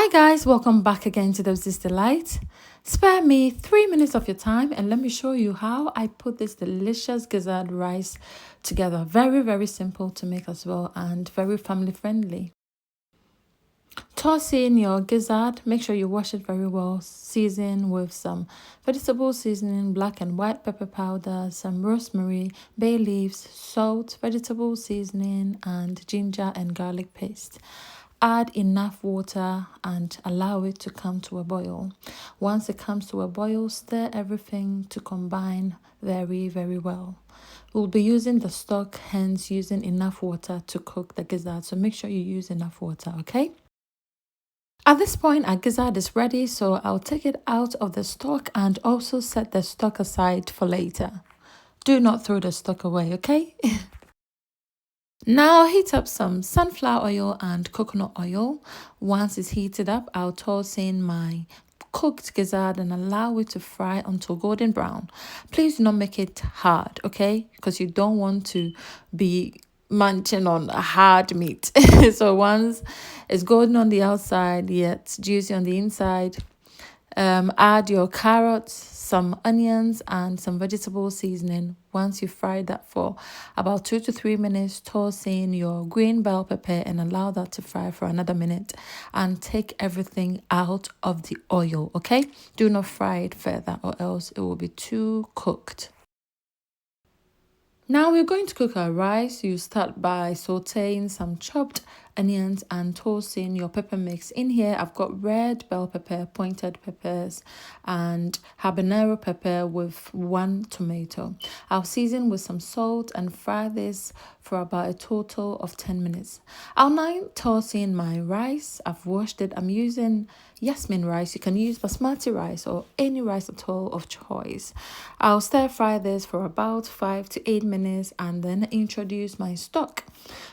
Hi guys, welcome back again to This Delight. Spare me 3 minutes of your time and let me show you how I put this delicious gizzard rice together. Very simple to make as well and very family friendly. Toss in your gizzard, make sure you wash it very well, season with some vegetable seasoning, black and white pepper powder, some rosemary, bay leaves, salt, vegetable seasoning and ginger and garlic paste. Add enough water and allow it to come to a boil. Once it comes to a boil, stir everything to combine very well. We'll be using the stock, hence using enough water to cook the gizzard. So make sure you use enough water, okay? At this point, our gizzard is ready, so I'll take it out of the stock and also set the stock aside for later. Do not throw the stock away, okay? Now heat up some sunflower oil and coconut oil. Once it's heated up, I'll toss in my cooked gizzard and allow it to fry until golden brown. Please do not make it hard, okay? Because you don't want to be munching on a hard meat. So once it's golden on the outside, yet juicy on the inside, add your carrots, some onions and some vegetable seasoning. Once you fry that for about 2 to 3 minutes, toss in your green bell pepper and allow that to fry for another minute and take everything out of the oil, okay? Do not fry it further or else it will be too cooked. Now we're going to cook our rice. You start by sauteing some chopped onions and tossing your pepper mix. In here, I've got red bell pepper, pointed peppers, and habanero pepper with 1 tomato. I'll season with some salt and fry this for about a total of 10 minutes. I'll now toss in my rice. I've washed it. I'm using Yasmin rice. You can use basmati rice or any rice at all of choice. I'll stir fry this for about 5 to 8 minutes and then introduce my stock.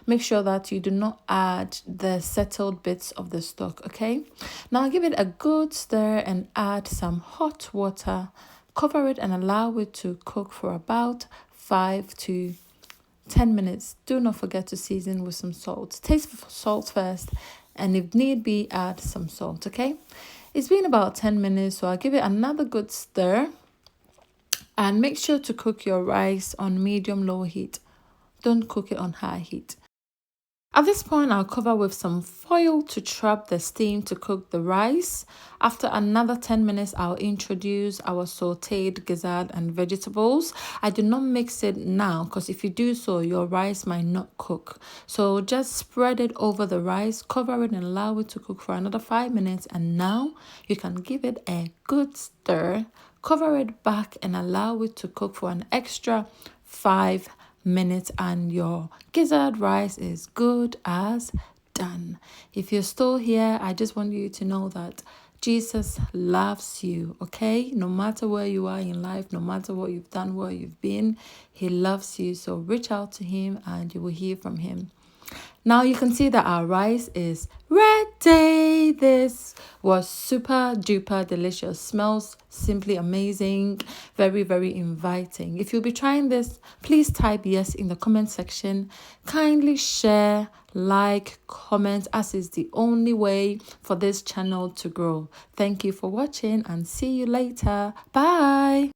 Make sure that you do not add the settled bits of the stock, okay? Now give it a good stir and add some hot water. Cover it and allow it to cook for about 5 to 10 minutes. Do not forget to season with some salt. Taste for salt first, and if need be, add some salt, okay? It's been about 10 minutes, so I'll give it another good stir. And make sure to cook your rice on medium-low heat. Don't cook it on high heat. At this point, I'll cover with some foil to trap the steam to cook the rice. After another 10 minutes, I'll introduce our sauteed gizzard and vegetables. I do not mix it now because if you do so, your rice might not cook. So just spread it over the rice, cover it and allow it to cook for another 5 minutes. And now you can give it a good stir, cover it back and allow it to cook for an extra 5 minutes and your gizzard rice is good as done. If you're still here, I just want you to know that Jesus loves you, okay? No matter where you are in life, no matter what you've done, where you've been, he loves you. So reach out to him and you will hear from him. Now you can see that our rice is ready. This was super duper delicious. Smells simply amazing. Very inviting. If you'll be trying this, please type yes in the comment section. Kindly share, like, comment, as is the only way for this channel to grow. Thank you for watching and see you later. Bye.